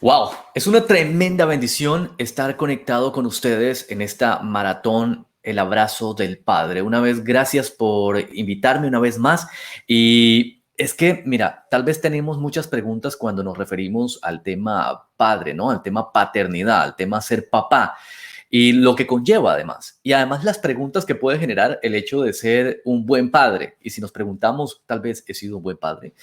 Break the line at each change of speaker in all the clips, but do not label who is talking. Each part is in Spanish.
Wow, es una tremenda bendición estar conectado con ustedes en esta maratón, el abrazo del Padre. Una vez, gracias por invitarme una vez más. Y es que, mira, tal vez tenemos muchas preguntas cuando nos referimos al tema padre, ¿no? Al tema paternidad, al tema ser papá y lo que conlleva además. Y además las preguntas que puede generar el hecho de ser un buen padre. Y si nos preguntamos, tal vez he sido un buen padre.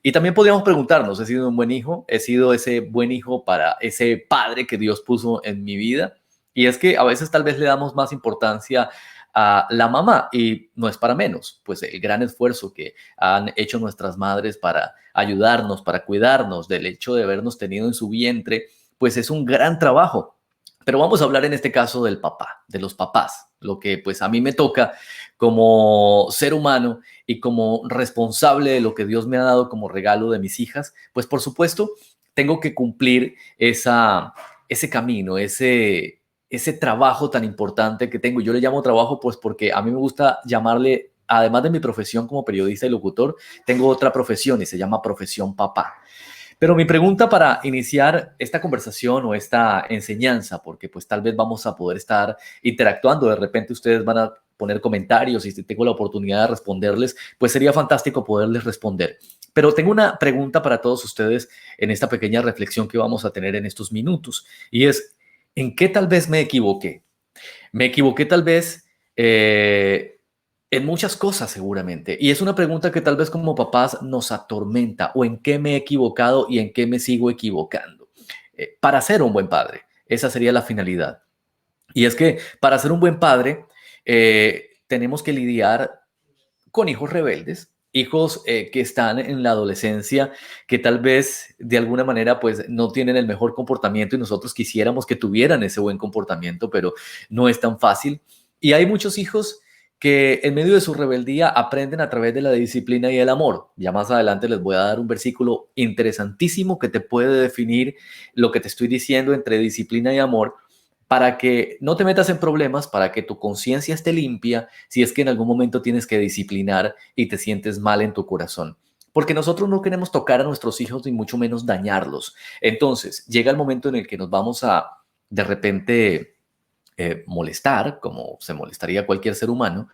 Y también podríamos preguntarnos, ¿he sido un buen hijo? ¿He sido ese buen hijo para ese padre que Dios puso en mi vida? Y es que a veces tal vez le damos más importancia a la mamá y no es para menos, pues el gran esfuerzo que han hecho nuestras madres para ayudarnos, para cuidarnos del hecho de habernos tenido en su vientre, pues es un gran trabajo. Pero vamos a hablar en este caso del papá, de los papás, lo que pues a mí me toca como ser humano y como responsable de lo que Dios me ha dado como regalo de mis hijas, pues por supuesto tengo que cumplir ese camino, ese trabajo tan importante que tengo. Yo le llamo trabajo pues porque a mí me gusta llamarle, además de mi profesión como periodista y locutor, tengo otra profesión y se llama profesión papá. Pero mi pregunta para iniciar esta conversación o esta enseñanza, porque pues tal vez vamos a poder estar interactuando, de repente ustedes van a poner comentarios y si tengo la oportunidad de responderles, pues sería fantástico poderles responder. Pero tengo una pregunta para todos ustedes en esta pequeña reflexión que vamos a tener en estos minutos y es, ¿en qué tal vez me equivoqué? Me equivoqué tal vez en muchas cosas seguramente. Y es una pregunta que tal vez como papás nos atormenta. ¿O en qué me he equivocado y en qué me sigo equivocando? Para ser un buen padre. Esa sería la finalidad. Y es que para ser un buen padre tenemos que lidiar con hijos rebeldes, hijos que están en la adolescencia, que tal vez de alguna manera pues no tienen el mejor comportamiento y nosotros quisiéramos que tuvieran ese buen comportamiento, pero no es tan fácil. Y hay muchos hijos que en medio de su rebeldía aprenden a través de la disciplina y el amor. Ya más adelante les voy a dar un versículo interesantísimo que te puede definir lo que te estoy diciendo entre disciplina y amor para que no te metas en problemas, para que tu conciencia esté limpia si es que en algún momento tienes que disciplinar y te sientes mal en tu corazón. Porque nosotros no queremos tocar a nuestros hijos ni mucho menos dañarlos. Entonces, llega el momento en el que nos vamos a de repente molestar, como se molestaría cualquier ser humano,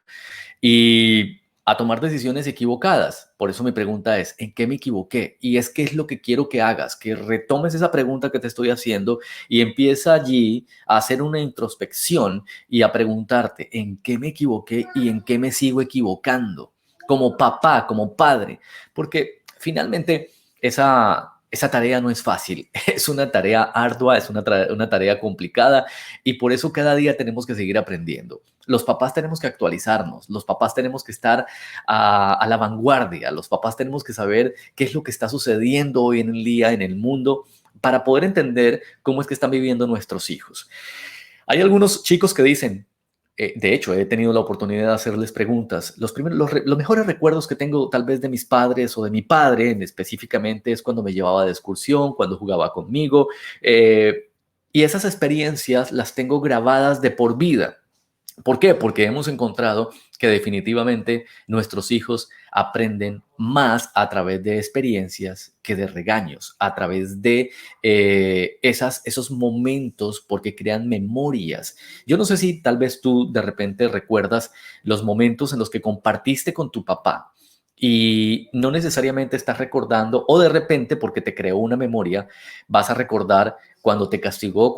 y a tomar decisiones equivocadas. Por eso mi pregunta es, ¿en qué me equivoqué? Y es qué es lo que quiero que hagas, que retomes esa pregunta que te estoy haciendo y empieza allí a hacer una introspección y a preguntarte, ¿en qué me equivoqué y en qué me sigo equivocando? Como papá, como padre, porque finalmente esa tarea no es fácil, es una tarea ardua, es una tarea complicada y por eso cada día tenemos que seguir aprendiendo. Los papás tenemos que actualizarnos, los papás tenemos que estar a la vanguardia, los papás tenemos que saber qué es lo que está sucediendo hoy en el día en el mundo para poder entender cómo es que están viviendo nuestros hijos. Hay algunos chicos que dicen, de hecho, he tenido la oportunidad de hacerles preguntas. Los mejores recuerdos que tengo tal vez de mis padres o de mi padre específicamente es cuando me llevaba de excursión, cuando jugaba conmigo. Y esas experiencias las tengo grabadas de por vida. ¿Por qué? Porque hemos encontrado que definitivamente nuestros hijos aprenden más a través de experiencias que de regaños, a través de esos momentos, porque crean memorias. Yo no sé si tal vez tú de repente recuerdas los momentos en los que compartiste con tu papá y no necesariamente estás recordando o de repente porque te creó una memoria, vas a recordar cuando te castigó,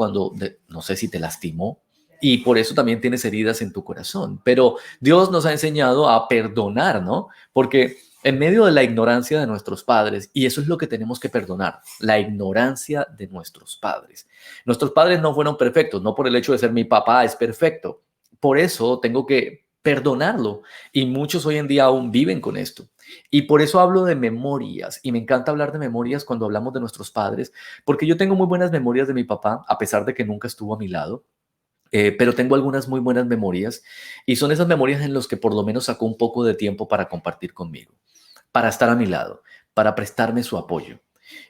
no sé si te lastimó y por eso también tienes heridas en tu corazón. Pero Dios nos ha enseñado a perdonar, ¿no? Porque en medio de la ignorancia de nuestros padres, y eso es lo que tenemos que perdonar, la ignorancia de nuestros padres. Nuestros padres no fueron perfectos, no por el hecho de ser mi papá es perfecto. Por eso tengo que perdonarlo y muchos hoy en día aún viven con esto. Y por eso hablo de memorias y me encanta hablar de memorias cuando hablamos de nuestros padres, porque yo tengo muy buenas memorias de mi papá, a pesar de que nunca estuvo a mi lado. Pero tengo algunas muy buenas memorias y son esas memorias en las que por lo menos sacó un poco de tiempo para compartir conmigo, para estar a mi lado, para prestarme su apoyo.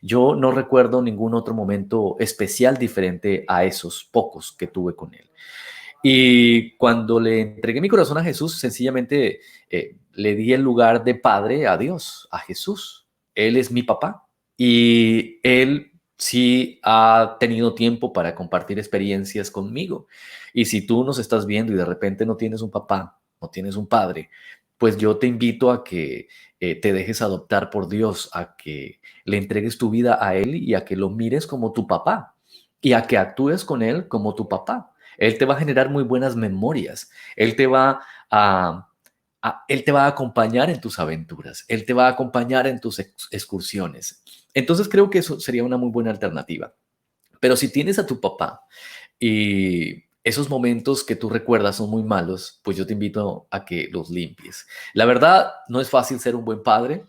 Yo no recuerdo ningún otro momento especial diferente a esos pocos que tuve con él. Y cuando le entregué mi corazón a Jesús, sencillamente le di el lugar de padre a Dios, a Jesús. Él es mi papá y él sí ha tenido tiempo para compartir experiencias conmigo. Y si tú nos estás viendo y de repente no tienes un papá, no tienes un padre, pues yo te invito a que te dejes adoptar por Dios, a que le entregues tu vida a Él y a que lo mires como tu papá y a que actúes con Él como tu papá. Él te va a generar muy buenas memorias. Él te va a, Él te va a acompañar en tus aventuras. Él te va a acompañar en tus excursiones. Entonces creo que eso sería una muy buena alternativa. Pero si tienes a tu papá y esos momentos que tú recuerdas son muy malos, pues yo te invito a que los limpies. La verdad, no es fácil ser un buen padre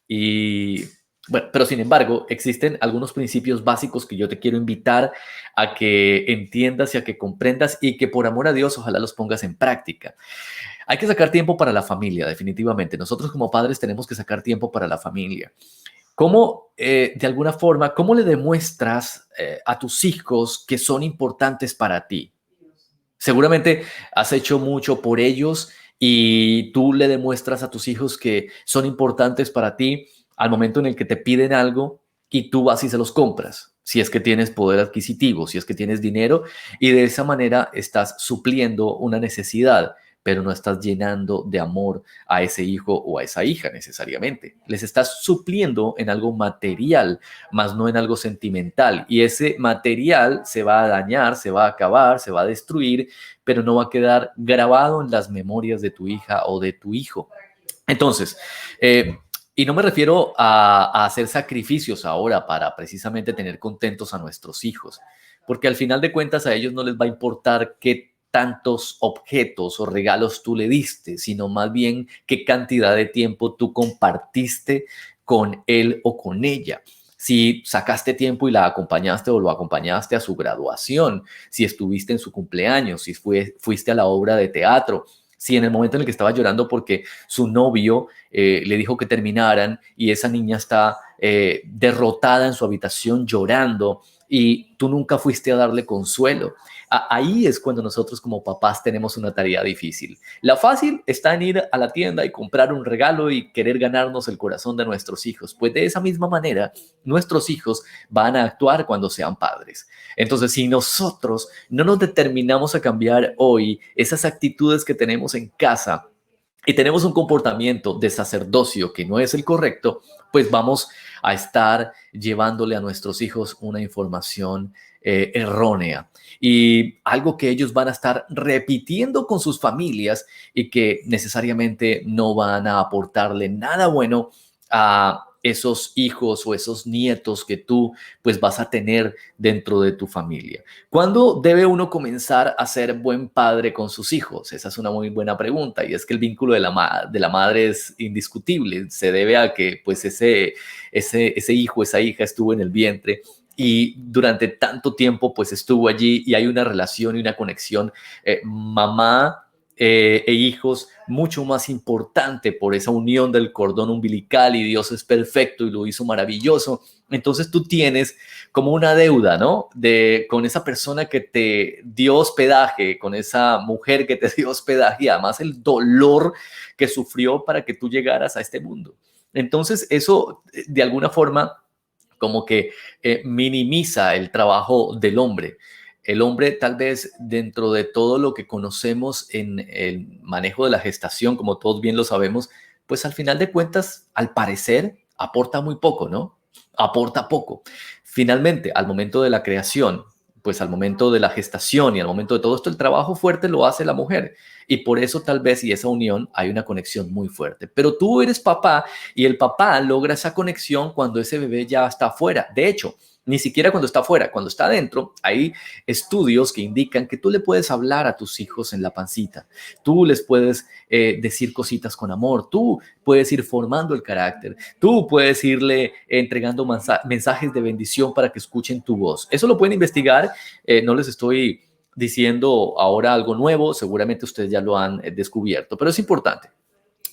y bueno, pero sin embargo, existen algunos principios básicos que yo te quiero invitar a que entiendas y a que comprendas y que por amor a Dios ojalá los pongas en práctica. Hay que sacar tiempo para la familia, definitivamente. Nosotros como padres tenemos que sacar tiempo para la familia. ¿Cómo, de alguna forma, cómo le demuestras a tus hijos que son importantes para ti? Seguramente has hecho mucho por ellos y tú le demuestras a tus hijos que son importantes para ti al momento en el que te piden algo y tú vas y se los compras. Si es que tienes poder adquisitivo, si es que tienes dinero, y de esa manera estás supliendo una necesidad, pero no estás llenando de amor a ese hijo o a esa hija necesariamente. Les estás supliendo en algo material, más no en algo sentimental. Y ese material se va a dañar, se va a acabar, se va a destruir, pero no va a quedar grabado en las memorias de tu hija o de tu hijo. Entonces, y no me refiero a hacer sacrificios ahora para precisamente tener contentos a nuestros hijos, porque al final de cuentas a ellos no les va a importar qué tantos objetos o regalos tú le diste, sino más bien qué cantidad de tiempo tú compartiste con él o con ella. Si sacaste tiempo y la acompañaste o lo acompañaste a su graduación, si estuviste en su cumpleaños, si fuiste a la obra de teatro, si en el momento en el que estaba llorando porque su novio le dijo que terminaran y esa niña está derrotada en su habitación llorando y tú nunca fuiste a darle consuelo. Ahí es cuando nosotros como papás tenemos una tarea difícil. La fácil está en ir a la tienda y comprar un regalo y querer ganarnos el corazón de nuestros hijos. Pues de esa misma manera, nuestros hijos van a actuar cuando sean padres. Entonces, si nosotros no nos determinamos a cambiar hoy esas actitudes que tenemos en casa y tenemos un comportamiento de sacerdocio que no es el correcto, pues vamos a estar llevándole a nuestros hijos una información errónea y algo que ellos van a estar repitiendo con sus familias y que necesariamente no van a aportarle nada bueno a esos hijos o esos nietos que tú pues vas a tener dentro de tu familia. ¿Cuándo debe uno comenzar a ser buen padre con sus hijos? Esa es una muy buena pregunta y es que el vínculo de la madre es indiscutible. Se debe a que pues ese hijo, esa hija estuvo en el vientre y durante tanto tiempo pues estuvo allí y hay una relación y una conexión mamá e hijos mucho más importante por esa unión del cordón umbilical y Dios es perfecto y lo hizo maravilloso. Entonces tú tienes como una deuda, ¿no? Con esa persona que te dio hospedaje, con esa mujer que te dio hospedaje y además el dolor que sufrió para que tú llegaras a este mundo. Entonces eso de alguna forma como que minimiza el trabajo del hombre. El hombre tal vez dentro de todo lo que conocemos en el manejo de la gestación, como todos bien lo sabemos, pues al final de cuentas, al parecer, aporta muy poco, ¿no? Aporta poco. Finalmente, al momento de la creación, pues al momento de la gestación y al momento de todo esto, el trabajo fuerte lo hace la mujer. Y por eso tal vez y esa unión hay una conexión muy fuerte. Pero tú eres papá y el papá logra esa conexión cuando ese bebé ya está afuera. De hecho, ni siquiera cuando está afuera, cuando está adentro, hay estudios que indican que tú le puedes hablar a tus hijos en la pancita, tú les puedes decir cositas con amor, tú puedes ir formando el carácter, tú puedes irle entregando mensajes de bendición para que escuchen tu voz. Eso lo pueden investigar, no les estoy diciendo ahora algo nuevo, seguramente ustedes ya lo han descubierto, pero es importante.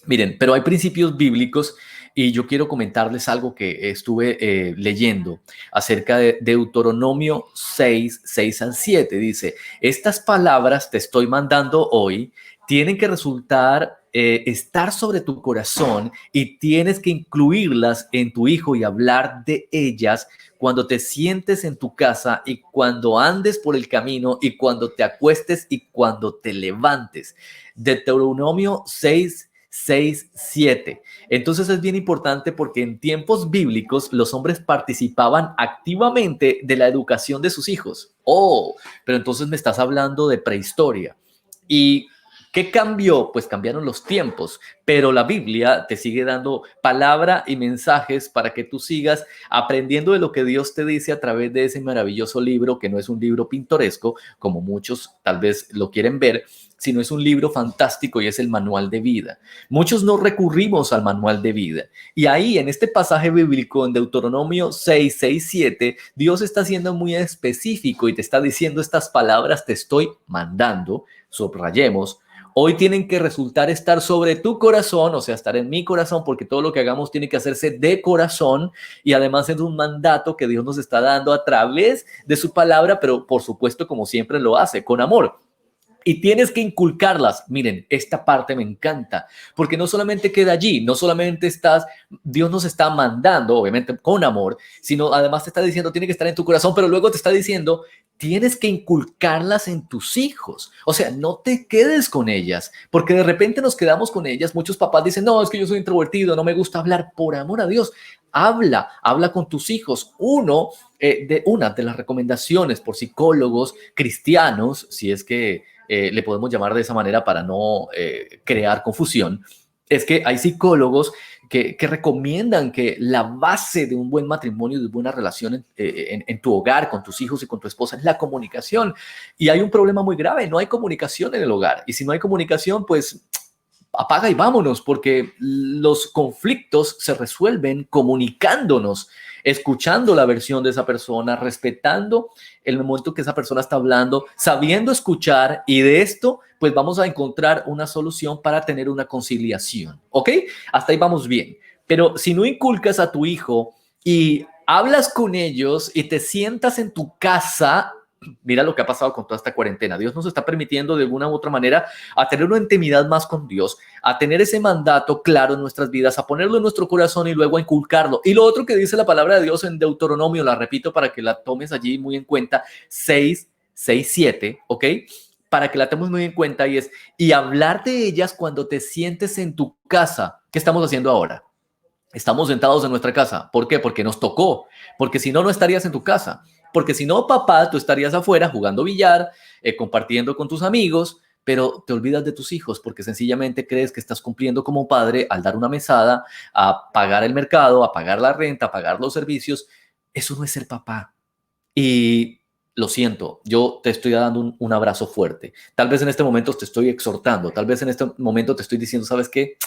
Miren, pero hay principios bíblicos y yo quiero comentarles algo que estuve leyendo acerca de Deuteronomio 6, 6 al 7. Dice, estas palabras te estoy mandando hoy tienen que resultar, estar sobre tu corazón y tienes que incluirlas en tu hijo y hablar de ellas cuando te sientes en tu casa y cuando andes por el camino y cuando te acuestes y cuando te levantes. Deuteronomio 6, 6, 7. Entonces es bien importante porque en tiempos bíblicos los hombres participaban activamente de la educación de sus hijos. Oh, pero entonces me estás hablando de prehistoria. ¿Y qué cambió? Pues cambiaron los tiempos, pero la Biblia te sigue dando palabra y mensajes para que tú sigas aprendiendo de lo que Dios te dice a través de ese maravilloso libro, que no es un libro pintoresco, como muchos tal vez lo quieren ver, sino es un libro fantástico y es el manual de vida. Muchos no recurrimos al manual de vida. Y ahí, en este pasaje bíblico, en Deuteronomio 6, 6, 7, Dios está siendo muy específico y te está diciendo estas palabras, te estoy mandando, subrayemos, hoy tienen que resultar estar sobre tu corazón, o sea, estar en mi corazón, porque todo lo que hagamos tiene que hacerse de corazón y además es un mandato que Dios nos está dando a través de su palabra, pero por supuesto, como siempre lo hace, con amor. Y tienes que inculcarlas. Miren, esta parte me encanta, porque no solamente queda allí, no solamente estás, Dios nos está mandando, obviamente con amor, sino además te está diciendo, tiene que estar en tu corazón, pero luego te está diciendo, tienes que inculcarlas en tus hijos. O sea, no te quedes con ellas, porque de repente nos quedamos con ellas. Muchos papás dicen, no, es que yo soy introvertido, no me gusta hablar. Por amor a Dios, habla con tus hijos. Una de las recomendaciones por psicólogos cristianos, si es que le podemos llamar de esa manera para no crear confusión, es que hay psicólogos que recomiendan que la base de un buen matrimonio, de una buena relación en tu hogar, con tus hijos y con tu esposa, es la comunicación. Y hay un problema muy grave, no hay comunicación en el hogar. Y si no hay comunicación, pues apaga y vámonos, porque los conflictos se resuelven comunicándonos, escuchando la versión de esa persona, respetando el momento que esa persona está hablando, sabiendo escuchar, y de esto pues vamos a encontrar una solución para tener una conciliación, ¿ok? Hasta ahí vamos bien. Pero si no inculcas a tu hijo y hablas con ellos y te sientas en tu casa, mira lo que ha pasado con toda esta cuarentena. Dios nos está permitiendo de alguna u otra manera a tener una intimidad más con Dios, a tener ese mandato claro en nuestras vidas, a ponerlo en nuestro corazón y luego a inculcarlo. Y lo otro que dice la palabra de Dios en Deuteronomio, la repito para que la tomes allí muy en cuenta, 6, 6, 7, ¿ok? Para que la tomes muy en cuenta y hablar de ellas cuando te sientes en tu casa. ¿Qué estamos haciendo ahora? Estamos sentados en nuestra casa. ¿Por qué? Porque nos tocó. Porque si no, no estarías en tu casa. Porque si no, papá, tú estarías afuera jugando billar, compartiendo con tus amigos, pero te olvidas de tus hijos porque sencillamente crees que estás cumpliendo como padre al dar una mesada, a pagar el mercado, a pagar la renta, a pagar los servicios. Eso no es ser papá. Y lo siento, yo te estoy dando un abrazo fuerte. Tal vez en este momento te estoy exhortando, tal vez en este momento te estoy diciendo, ¿sabes qué?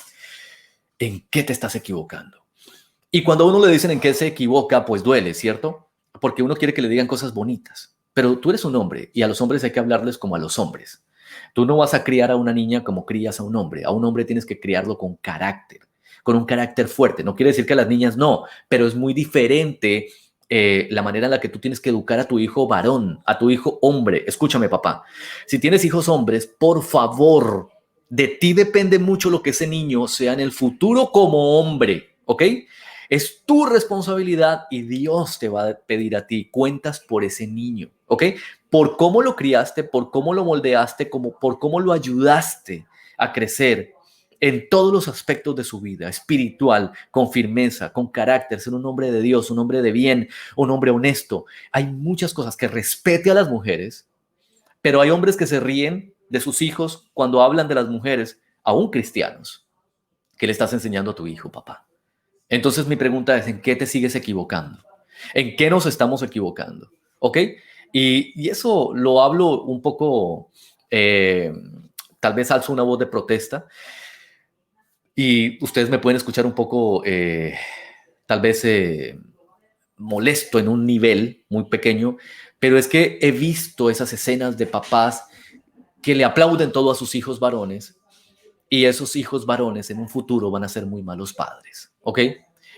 ¿En qué te estás equivocando? Y cuando a uno le dicen en qué se equivoca, pues duele, ¿cierto? Porque uno quiere que le digan cosas bonitas. Pero tú eres un hombre y a los hombres hay que hablarles como a los hombres. Tú no vas a criar a una niña como crías a un hombre. A un hombre tienes que criarlo con un carácter fuerte. No quiere decir que a las niñas no, pero es muy diferente la manera en la que tú tienes que educar a tu hijo varón, a tu hijo hombre. Escúchame, papá. Si tienes hijos hombres, por favor, de ti depende mucho lo que ese niño sea en el futuro como hombre, ¿ok? Es tu responsabilidad y Dios te va a pedir a ti cuentas por ese niño, ¿ok? Por cómo lo criaste, por cómo lo moldeaste, por cómo lo ayudaste a crecer en todos los aspectos de su vida, espiritual, con firmeza, con carácter, ser un hombre de Dios, un hombre de bien, un hombre honesto. Hay muchas cosas que respete a las mujeres, pero hay hombres que se ríen de sus hijos cuando hablan de las mujeres, aún cristianos. ¿Qué le estás enseñando a tu hijo, papá? Entonces mi pregunta es, ¿en qué te sigues equivocando? ¿En qué nos estamos equivocando? ¿Ok? Y eso lo hablo un poco, tal vez alzo una voz de protesta y ustedes me pueden escuchar un poco, tal vez molesto en un nivel muy pequeño, pero es que he visto esas escenas de papás que le aplauden todo a sus hijos varones y esos hijos varones en un futuro van a ser muy malos padres, ¿ok?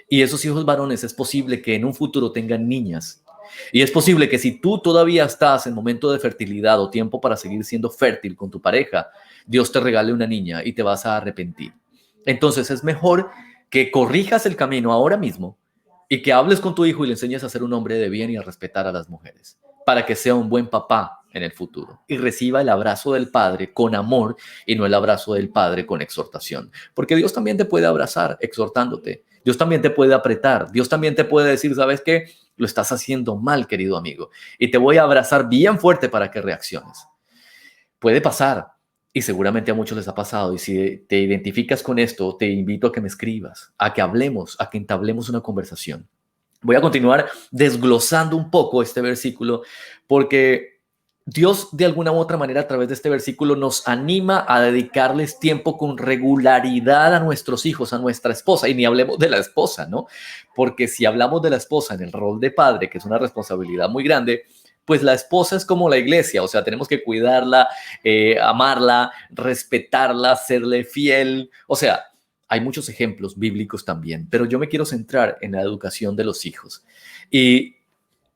Y esos hijos varones es posible que en un futuro tengan niñas Y es posible que si tú todavía estás en momento de fertilidad o tiempo para seguir siendo fértil con tu pareja, Dios te regale una niña y te vas a arrepentir. Entonces es mejor que corrijas el camino ahora mismo y que hables con tu hijo y le enseñes a ser un hombre de bien y a respetar a las mujeres, para que sea un buen papá en el futuro y reciba el abrazo del Padre con amor y no el abrazo del Padre con exhortación. Porque Dios también te puede abrazar exhortándote. Dios también te puede apretar. Dios también te puede decir, ¿sabes qué? Lo estás haciendo mal, querido amigo. Y te voy a abrazar bien fuerte para que reacciones. Puede pasar. Y seguramente a muchos les ha pasado. Y si te identificas con esto, te invito a que me escribas, a que hablemos, a que entablemos una conversación. Voy a continuar desglosando un poco este versículo porque Dios de alguna u otra manera a través de este versículo nos anima a dedicarles tiempo con regularidad a nuestros hijos, a nuestra esposa. Y ni hablemos de la esposa, ¿no? Porque si hablamos de la esposa en el rol de padre, que es una responsabilidad muy grande, pues la esposa es como la iglesia, o sea, tenemos que cuidarla, amarla, respetarla, serle fiel, o sea, hay muchos ejemplos bíblicos también, pero yo me quiero centrar en la educación de los hijos. Y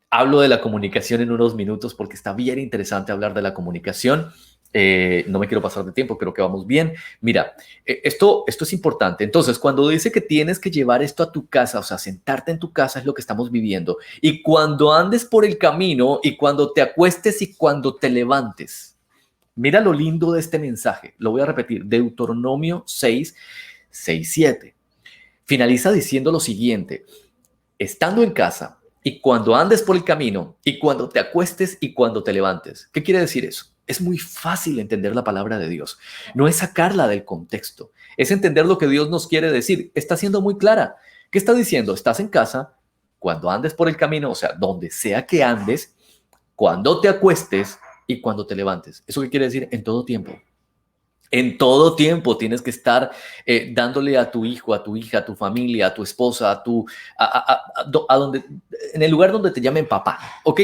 hablo de la comunicación en unos minutos porque está bien interesante hablar de la comunicación. No me quiero pasar de tiempo, creo que vamos bien. Mira, esto es importante. Entonces, cuando dice que tienes que llevar esto a tu casa, o sea, sentarte en tu casa es lo que estamos viviendo. Y cuando andes por el camino y cuando te acuestes y cuando te levantes. Mira lo lindo de este mensaje. Lo voy a repetir. Deuteronomio 6, 6, 7. Finaliza diciendo lo siguiente: estando en casa y cuando andes por el camino y cuando te acuestes y cuando te levantes. ¿Qué quiere decir eso? Es muy fácil entender la palabra de Dios. No es sacarla del contexto. Es entender lo que Dios nos quiere decir. Está siendo muy clara. ¿Qué está diciendo? Estás en casa, cuando andes por el camino, o sea, donde sea que andes, cuando te acuestes y cuando te levantes. ¿Eso qué quiere decir? En todo tiempo. En todo tiempo tienes que estar dándole a tu hijo, a tu hija, a tu familia, a tu esposa, a donde, en el lugar donde te llamen papá, ¿ok?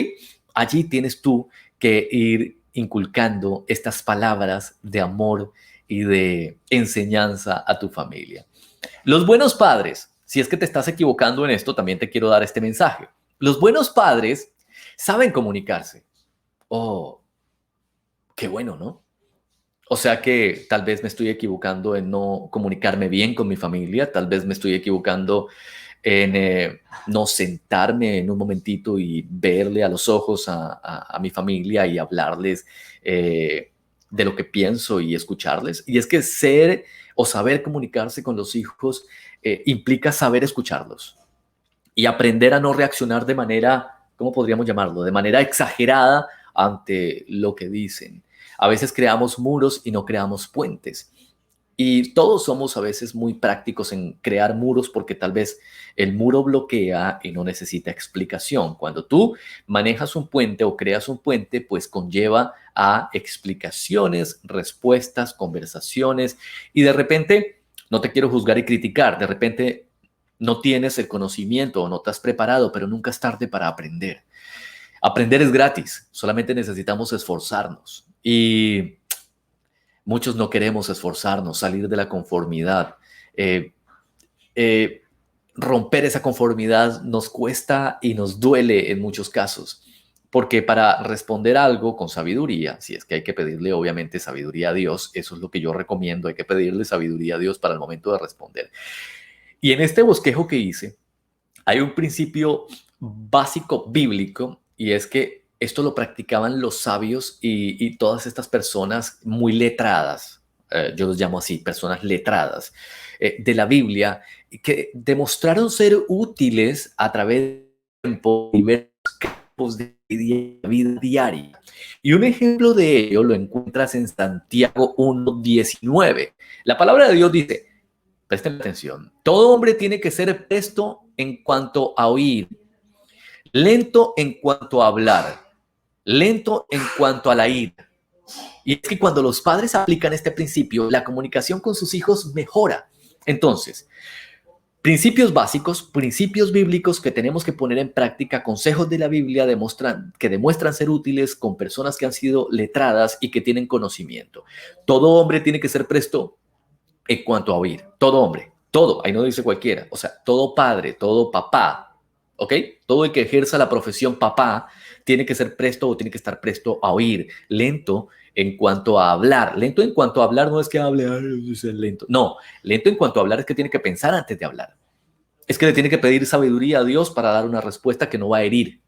Allí tienes tú que ir inculcando estas palabras de amor y de enseñanza a tu familia. Los buenos padres, si es que te estás equivocando en esto, también te quiero dar este mensaje. Los buenos padres saben comunicarse. Oh, qué bueno, ¿no? O sea que tal vez me estoy equivocando en no comunicarme bien con mi familia, tal vez me estoy equivocando en no sentarme en un momentito y verle a los ojos a mi familia y hablarles de lo que pienso y escucharles. Y es que ser o saber comunicarse con los hijos implica saber escucharlos y aprender a no reaccionar de manera, ¿cómo podríamos llamarlo? De manera exagerada ante lo que dicen. A veces creamos muros y no creamos puentes. Y todos somos a veces muy prácticos en crear muros porque tal vez el muro bloquea y no necesita explicación. Cuando tú manejas un puente o creas un puente, pues conlleva a explicaciones, respuestas, conversaciones y de repente, no te quiero juzgar y criticar, de repente no tienes el conocimiento o no te has preparado, pero nunca es tarde para aprender. Aprender es gratis, solamente necesitamos esforzarnos. Y muchos no queremos esforzarnos, salir de la conformidad. Eh, eh, Romper esa conformidad nos cuesta y nos duele en muchos casos, porque para responder algo con sabiduría, si es que hay que pedirle obviamente sabiduría a Dios, eso es lo que yo recomiendo, hay que pedirle sabiduría a Dios para el momento de responder. Y en este bosquejo que hice, hay un principio básico bíblico y es que esto lo practicaban los sabios y todas estas personas muy letradas, yo los llamo así, personas letradas de la Biblia, que demostraron ser útiles a través del tiempo y diversos campos de vida diaria. Y un ejemplo de ello lo encuentras en Santiago 1:19. La palabra de Dios dice: presten atención. Todo hombre tiene que ser presto en cuanto a oír, lento en cuanto a hablar, lento en cuanto a la ira. Y es que cuando los padres aplican este principio, la comunicación con sus hijos mejora. Entonces, principios básicos, principios bíblicos que tenemos que poner en práctica, consejos de la Biblia que demuestran ser útiles con personas que han sido letradas y que tienen conocimiento. Todo hombre tiene que ser presto en cuanto a oír, todo hombre, todo, ahí no dice cualquiera, o sea, todo padre, todo papá, ¿ok? Todo el que ejerza la profesión papá tiene que ser presto o tiene que estar presto a oír, lento en cuanto a hablar. Lento en cuanto a hablar no es que hable, "Ay, es lento". No, lento en cuanto a hablar es que tiene que pensar antes de hablar. Es que le tiene que pedir sabiduría a Dios para dar una respuesta que no va a herir.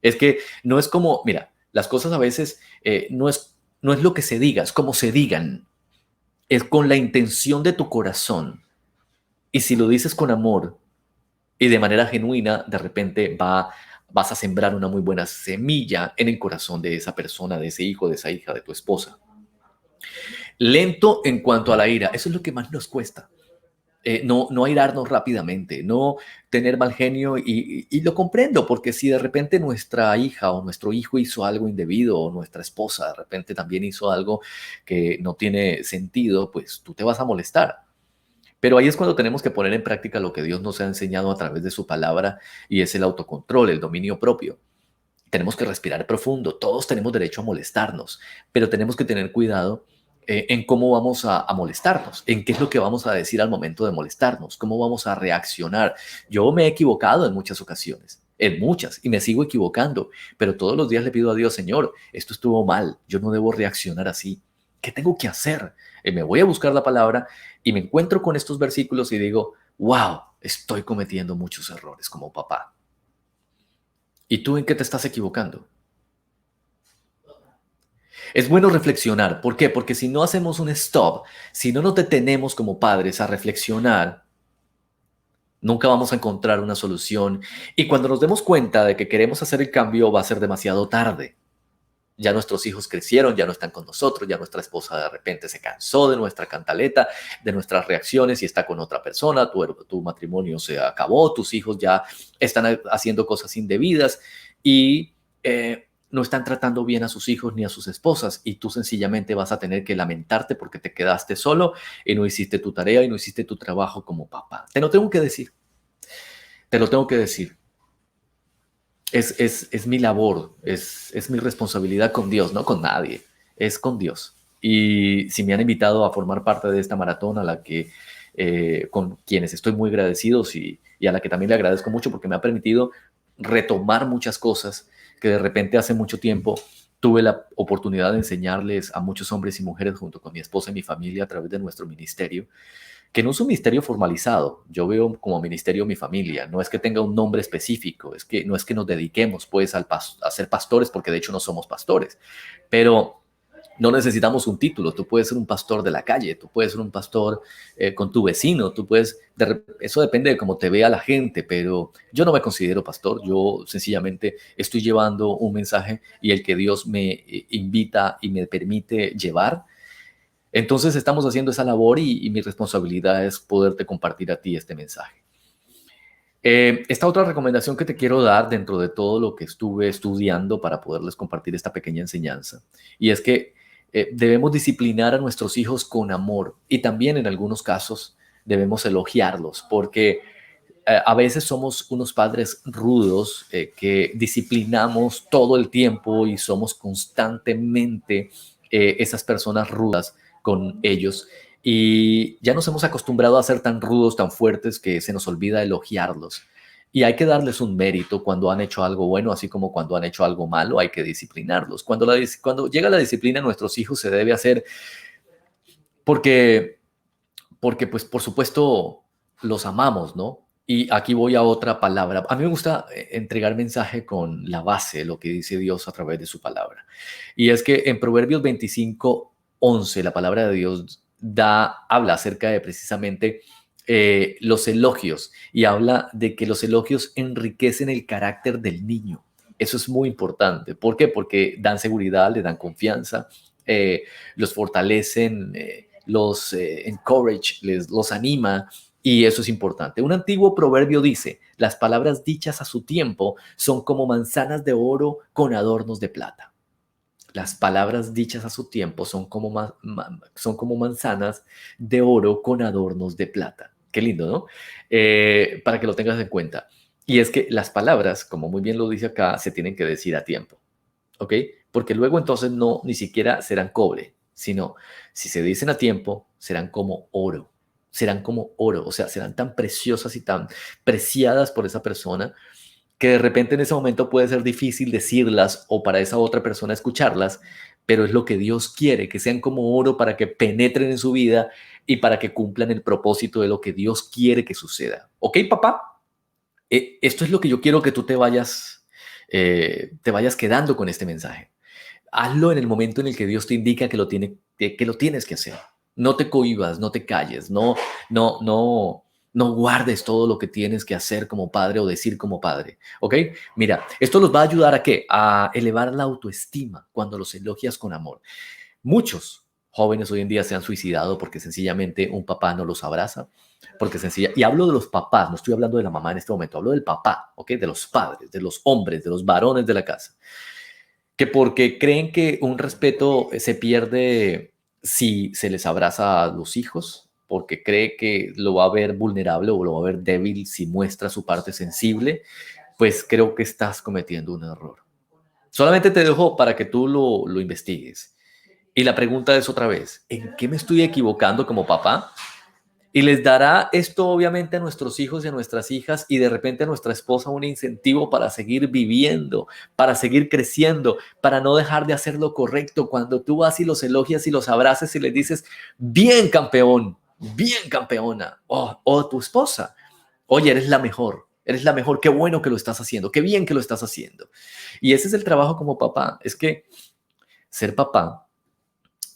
Es que no es como, mira, las cosas a veces no es lo que se diga, es como se digan. Es con la intención de tu corazón. Y si lo dices con amor y de manera genuina, de repente vas a sembrar una muy buena semilla en el corazón de esa persona, de ese hijo, de esa hija, de tu esposa. Lento en cuanto a la ira, eso es lo que más nos cuesta. No airarnos rápidamente, no tener mal genio y lo comprendo, porque si de repente nuestra hija o nuestro hijo hizo algo indebido o nuestra esposa de repente también hizo algo que no tiene sentido, pues tú te vas a molestar. Pero ahí es cuando tenemos que poner en práctica lo que Dios nos ha enseñado a través de su palabra y es el autocontrol, el dominio propio. Tenemos que respirar profundo, todos tenemos derecho a molestarnos, pero tenemos que tener cuidado en cómo vamos a molestarnos, en qué es lo que vamos a decir al momento de molestarnos, cómo vamos a reaccionar. Yo me he equivocado en muchas ocasiones, en muchas, y me sigo equivocando, pero todos los días le pido a Dios, Señor, esto estuvo mal, yo no debo reaccionar así. ¿Qué tengo que hacer? Me voy a buscar la palabra y me encuentro con estos versículos y digo, wow, estoy cometiendo muchos errores como papá. ¿Y tú en qué te estás equivocando? Es bueno reflexionar. ¿Por qué? Porque si no hacemos un stop, si no nos detenemos como padres a reflexionar, nunca vamos a encontrar una solución. Y cuando nos demos cuenta de que queremos hacer el cambio, va a ser demasiado tarde. Ya nuestros hijos crecieron, ya no están con nosotros, ya nuestra esposa de repente se cansó de nuestra cantaleta, de nuestras reacciones y está con otra persona, tu matrimonio se acabó, tus hijos ya están haciendo cosas indebidas y no están tratando bien a sus hijos ni a sus esposas y tú sencillamente vas a tener que lamentarte porque te quedaste solo y no hiciste tu tarea y no hiciste tu trabajo como papá. Te lo tengo que decir, te lo tengo que decir. Es mi labor, es mi responsabilidad con Dios, no con nadie, es con Dios. Y si me han invitado a formar parte de esta maratón a la que con quienes estoy muy agradecidos y a la que también le agradezco mucho porque me ha permitido retomar muchas cosas que de repente hace mucho tiempo tuve la oportunidad de enseñarles a muchos hombres y mujeres junto con mi esposa y mi familia a través de nuestro ministerio que no es un ministerio formalizado. Yo veo como ministerio mi familia. No es que tenga un nombre específico, es que no es que nos dediquemos pues a ser pastores, porque de hecho no somos pastores, pero no necesitamos un título. Tú puedes ser un pastor de la calle, tú puedes ser un pastor con tu vecino, eso depende de cómo te vea la gente, pero yo no me considero pastor. Yo sencillamente estoy llevando un mensaje y el que Dios me invita y me permite llevar. Entonces estamos haciendo esa labor y mi responsabilidad es poderte compartir a ti este mensaje. Esta otra recomendación que te quiero dar dentro de todo lo que estuve estudiando para poderles compartir esta pequeña enseñanza, y es que debemos disciplinar a nuestros hijos con amor y también en algunos casos debemos elogiarlos, porque a veces somos unos padres rudos que disciplinamos todo el tiempo y somos constantemente esas personas rudas con ellos. Y ya nos hemos acostumbrado a ser tan rudos, tan fuertes, que se nos olvida elogiarlos. Y hay que darles un mérito cuando han hecho algo bueno, así como cuando han hecho algo malo, hay que disciplinarlos. Cuando llega la disciplina, nuestros hijos se debe hacer porque pues por supuesto los amamos, ¿no? Y aquí voy a otra palabra. A mí me gusta entregar mensaje con la base, lo que dice Dios a través de su palabra. Y es que en Proverbios 25:11 la palabra de Dios habla acerca de precisamente los elogios y habla de que los elogios enriquecen el carácter del niño. Eso es muy importante. ¿Por qué? Porque dan seguridad, le dan confianza, los fortalecen, los encourage, los anima y eso es importante. Un antiguo proverbio dice, las palabras dichas a su tiempo son como manzanas de oro con adornos de plata. Las palabras dichas a su tiempo son como manzanas de oro con adornos de plata. Qué lindo, ¿no? Para que lo tengas en cuenta. Y es que las palabras, como muy bien lo dice acá, se tienen que decir a tiempo. ¿Ok? Porque luego entonces no, ni siquiera serán cobre, sino si se dicen a tiempo, serán como oro, o sea, serán tan preciosas y tan preciadas por esa persona que de repente en ese momento puede ser difícil decirlas o para esa otra persona escucharlas, pero es lo que Dios quiere, que sean como oro para que penetren en su vida y para que cumplan el propósito de lo que Dios quiere que suceda. ¿Ok, papá? Esto es lo que yo quiero que tú te vayas quedando con este mensaje. Hazlo en el momento en el que Dios te indica que lo tienes que hacer. No te cohibas, no te calles, no guardes todo lo que tienes que hacer como padre o decir como padre. ¿Ok? Mira, esto los va a ayudar a qué? A elevar la autoestima cuando los elogias con amor. Muchos jóvenes hoy en día se han suicidado porque sencillamente un papá no los abraza, y hablo de los papás, no estoy hablando de la mamá en este momento, hablo del papá, ¿ok? De los padres, de los hombres, de los varones de la casa, que porque creen que un respeto se pierde si se les abraza a los hijos, porque cree que lo va a ver vulnerable o lo va a ver débil si muestra su parte sensible, pues creo que estás cometiendo un error. Solamente te dejo para que tú lo investigues. Y la pregunta es otra vez, ¿en qué me estoy equivocando como papá? Y les dará esto obviamente a nuestros hijos y a nuestras hijas y de repente a nuestra esposa un incentivo para seguir viviendo, para seguir creciendo, para no dejar de hacer lo correcto. Cuando tú vas y los elogias y los abrazas y les dices, bien campeón, bien campeona, o tu esposa, oye, eres la mejor, qué bueno que lo estás haciendo, qué bien que lo estás haciendo. Y ese es el trabajo como papá, es que ser papá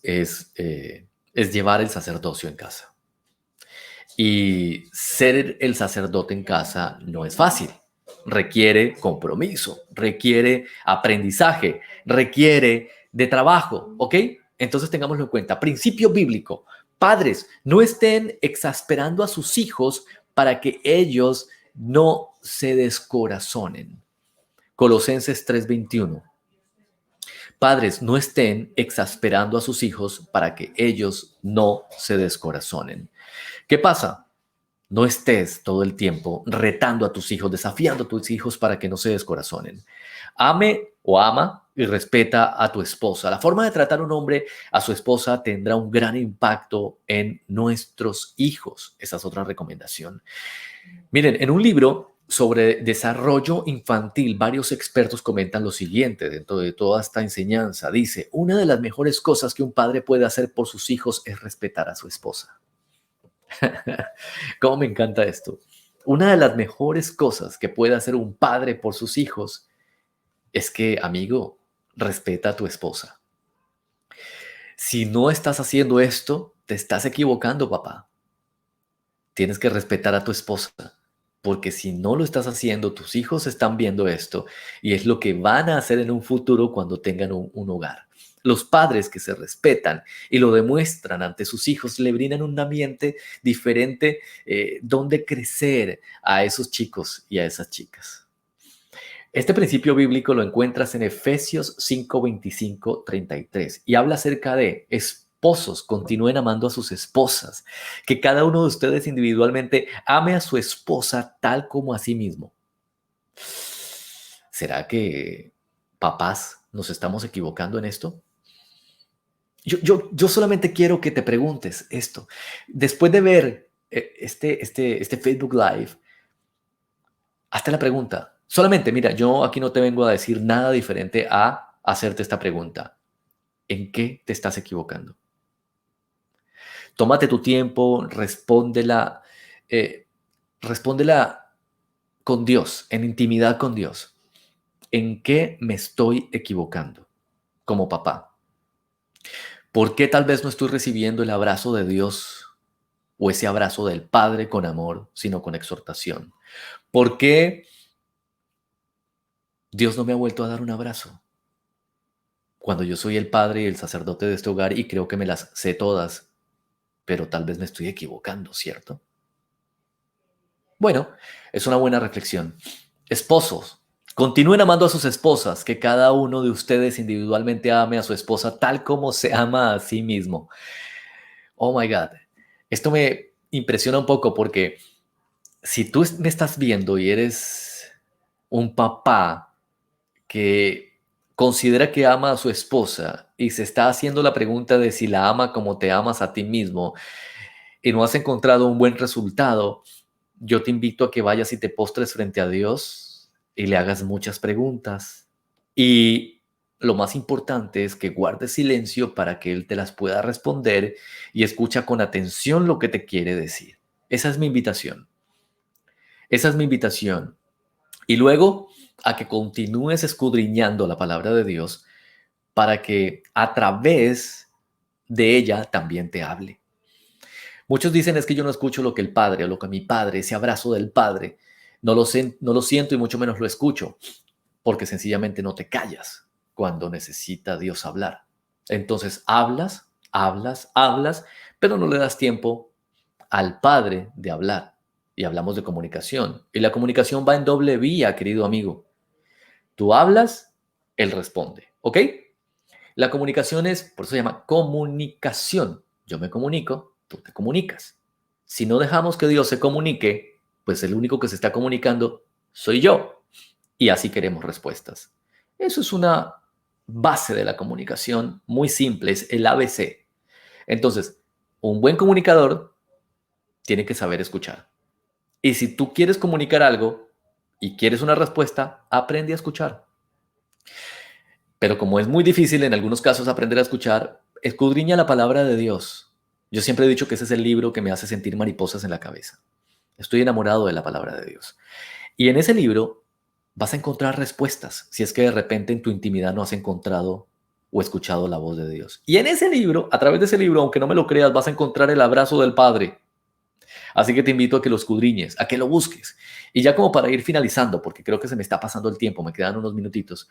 es llevar el sacerdocio en casa. Y ser el sacerdote en casa no es fácil. Requiere compromiso, requiere aprendizaje, requiere de trabajo, ¿ok? Entonces tengámoslo en cuenta. Principio bíblico. Padres, no estén exasperando a sus hijos para que ellos no se descorazonen. Colosenses 3:21. Padres, no estén exasperando a sus hijos para que ellos no se descorazonen. ¿Qué pasa? No estés todo el tiempo retando a tus hijos, desafiando a tus hijos para que no se descorazonen. Ame o ama y respeta a tu esposa. La forma de tratar un hombre a su esposa tendrá un gran impacto en nuestros hijos. Esa es otra recomendación. Miren, en un libro sobre desarrollo infantil, varios expertos comentan lo siguiente dentro de toda esta enseñanza. Dice, una de las mejores cosas que un padre puede hacer por sus hijos es respetar a su esposa. ¿Cómo me encanta esto? Una de las mejores cosas que puede hacer un padre por sus hijos es que, amigo, respeta a tu esposa. Si no estás haciendo esto, te estás equivocando, papá. Tienes que respetar a tu esposa, porque si no lo estás haciendo, tus hijos están viendo esto y es lo que van a hacer en un futuro cuando tengan un hogar. Los padres que se respetan y lo demuestran ante sus hijos le brindan un ambiente diferente donde crecer a esos chicos y a esas chicas. Este principio bíblico lo encuentras en Efesios 5, 25, 33 y habla acerca de esposos, continúen amando a sus esposas, que cada uno de ustedes individualmente ame a su esposa tal como a sí mismo. ¿Será que papás nos estamos equivocando en esto? Yo solamente quiero que te preguntes esto. Después de ver este Facebook Live, hazte la pregunta. Solamente, mira, yo aquí no te vengo a decir nada diferente a hacerte esta pregunta. ¿En qué te estás equivocando? Tómate tu tiempo, eh, respóndela con Dios, en intimidad con Dios. ¿En qué me estoy equivocando como papá? ¿Por qué tal vez no estoy recibiendo el abrazo de Dios o ese abrazo del Padre con amor, sino con exhortación? ¿Por qué Dios no me ha vuelto a dar un abrazo cuando yo soy el padre y el sacerdote de este hogar y creo que me las sé todas, pero tal vez me estoy equivocando, ¿cierto? Bueno, es una buena reflexión. Esposos, continúen amando a sus esposas, que cada uno de ustedes individualmente ame a su esposa tal como se ama a sí mismo. Oh my God, esto me impresiona un poco porque si tú me estás viendo y eres un papá que considera que ama a su esposa y se está haciendo la pregunta de si la ama como te amas a ti mismo y no has encontrado un buen resultado, yo te invito a que vayas y te postres frente a Dios y le hagas muchas preguntas. Y lo más importante es que guardes silencio para que él te las pueda responder y escucha con atención lo que te quiere decir. Esa es mi invitación. Esa es mi invitación. Y luego a que continúes escudriñando la palabra de Dios para que a través de ella también te hable. Muchos dicen es que yo no escucho lo que el Padre o lo que mi Padre, ese abrazo del Padre, no lo siento y mucho menos lo escucho, porque sencillamente no te callas cuando necesita Dios hablar. Entonces hablas, hablas, hablas, pero no le das tiempo al Padre de hablar. Y hablamos de comunicación. Y la comunicación va en doble vía, querido amigo. Tú hablas, él responde. ¿Ok? La comunicación es, por eso se llama comunicación. Yo me comunico, tú te comunicas. Si no dejamos que Dios se comunique, pues el único que se está comunicando soy yo. Y así queremos respuestas. Eso es una base de la comunicación muy simple, es el ABC. Entonces, un buen comunicador tiene que saber escuchar. Y si tú quieres comunicar algo y quieres una respuesta, aprende a escuchar. Pero como es muy difícil en algunos casos aprender a escuchar, escudriña la palabra de Dios. Yo siempre he dicho que ese es el libro que me hace sentir mariposas en la cabeza. Estoy enamorado de la palabra de Dios. Y en ese libro vas a encontrar respuestas si es que de repente en tu intimidad no has encontrado o escuchado la voz de Dios. Y en ese libro, a través de ese libro, aunque no me lo creas, vas a encontrar el abrazo del Padre. Así que te invito a que lo escudriñes, a que lo busques. Y ya como para ir finalizando, porque creo que se me está pasando el tiempo, me quedan unos minutitos.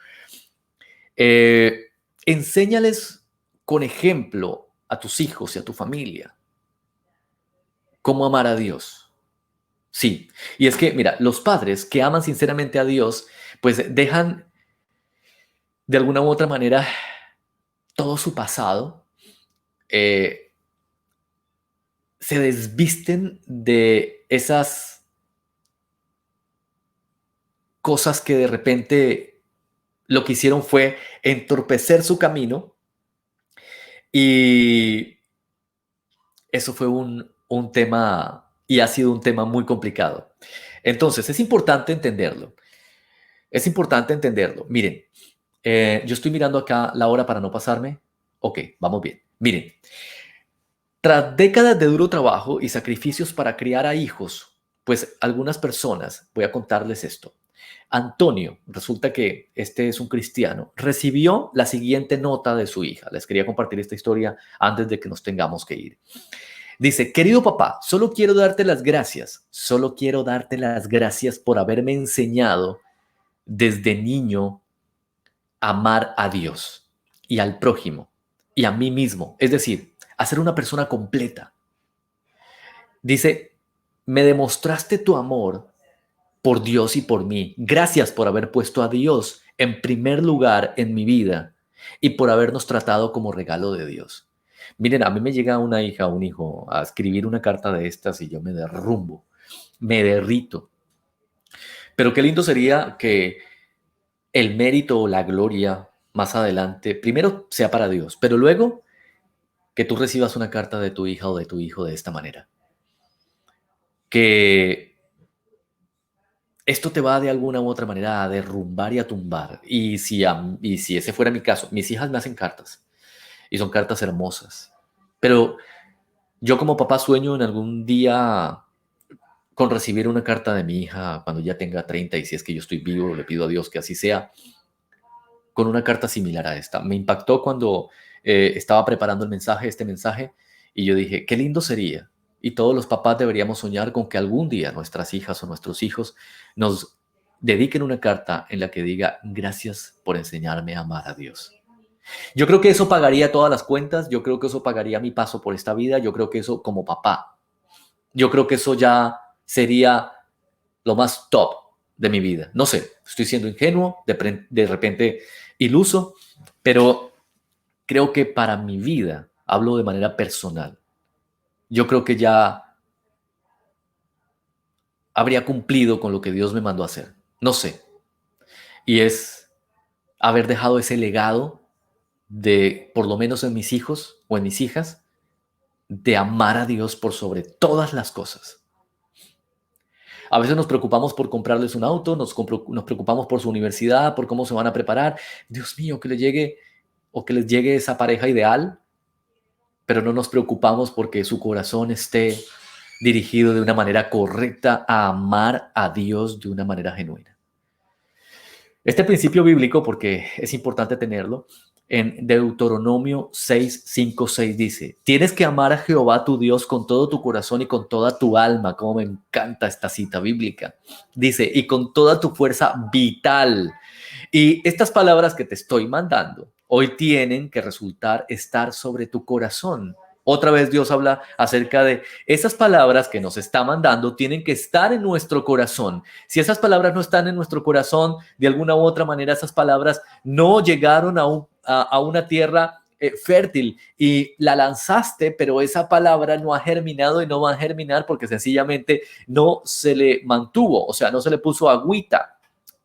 Eh, Enséñales con ejemplo a tus hijos y a tu familia cómo amar a Dios. Sí, y es que, mira, los padres que aman sinceramente a Dios, pues dejan de alguna u otra manera todo su pasado, eh, se desvisten de esas cosas que de repente lo que hicieron fue entorpecer su camino y eso fue un tema y ha sido un tema muy complicado. Entonces, es importante entenderlo. Es importante entenderlo. Miren, yo estoy mirando acá la hora para no pasarme. Ok, vamos bien. Miren, tras décadas de duro trabajo y sacrificios para criar a hijos, pues algunas personas, voy a contarles esto. Antonio, resulta que este es un cristiano, recibió la siguiente nota de su hija. Les quería compartir esta historia antes de que nos tengamos que ir. Dice, querido papá, solo quiero darte las gracias, solo quiero darte las gracias por haberme enseñado desde niño a amar a Dios y al prójimo y a mí mismo, es decir, a ser una persona completa. Dice, me demostraste tu amor por Dios y por mí. Gracias por haber puesto a Dios en primer lugar en mi vida y por habernos tratado como regalo de Dios. Miren, a mí me llega una hija o un hijo a escribir una carta de estas y yo me derrumbo, me derrito. Pero qué lindo sería que el mérito o la gloria más adelante, primero sea para Dios, pero luego que tú recibas una carta de tu hija o de tu hijo de esta manera. Que esto te va de alguna u otra manera a derrumbar y a tumbar. Y si ese fuera mi caso, mis hijas me hacen cartas y son cartas hermosas. Pero yo como papá sueño en algún día con recibir una carta de mi hija cuando ya tenga 30 y si es que yo estoy vivo, le pido a Dios que así sea, con una carta similar a esta. Me impactó cuando estaba preparando el mensaje, este mensaje, y yo dije, qué lindo sería. Y todos los papás deberíamos soñar con que algún día nuestras hijas o nuestros hijos nos dediquen una carta en la que diga, gracias por enseñarme a amar a Dios. Yo creo que eso pagaría todas las cuentas, yo creo que eso pagaría mi paso por esta vida, yo creo que eso como papá, yo creo que eso ya sería lo más top de mi vida. No sé, estoy siendo ingenuo, de repente iluso, pero creo que para mi vida, hablo de manera personal, yo creo que ya habría cumplido con lo que Dios me mandó a hacer. No sé. Y es haber dejado ese legado de, por lo menos en mis hijos o en mis hijas, de amar a Dios por sobre todas las cosas. A veces nos preocupamos por comprarles un auto, nos preocupamos por su universidad, por cómo se van a preparar. Dios mío, que le llegue o que les llegue esa pareja ideal, pero no nos preocupamos porque su corazón esté dirigido de una manera correcta a amar a Dios de una manera genuina. Este principio bíblico, porque es importante tenerlo, en Deuteronomio 6, 5, 6 dice, tienes que amar a Jehová tu Dios con todo tu corazón y con toda tu alma, como me encanta esta cita bíblica. Dice, y con toda tu fuerza vital. Y estas palabras que te estoy mandando hoy tienen que resultar estar sobre tu corazón. Otra vez Dios habla acerca de esas palabras que nos está mandando, tienen que estar en nuestro corazón. Si esas palabras no están en nuestro corazón, de alguna u otra manera esas palabras no llegaron a una tierra fértil y la lanzaste, pero esa palabra no ha germinado y no va a germinar porque sencillamente no se le mantuvo, o sea, no se le puso agüita.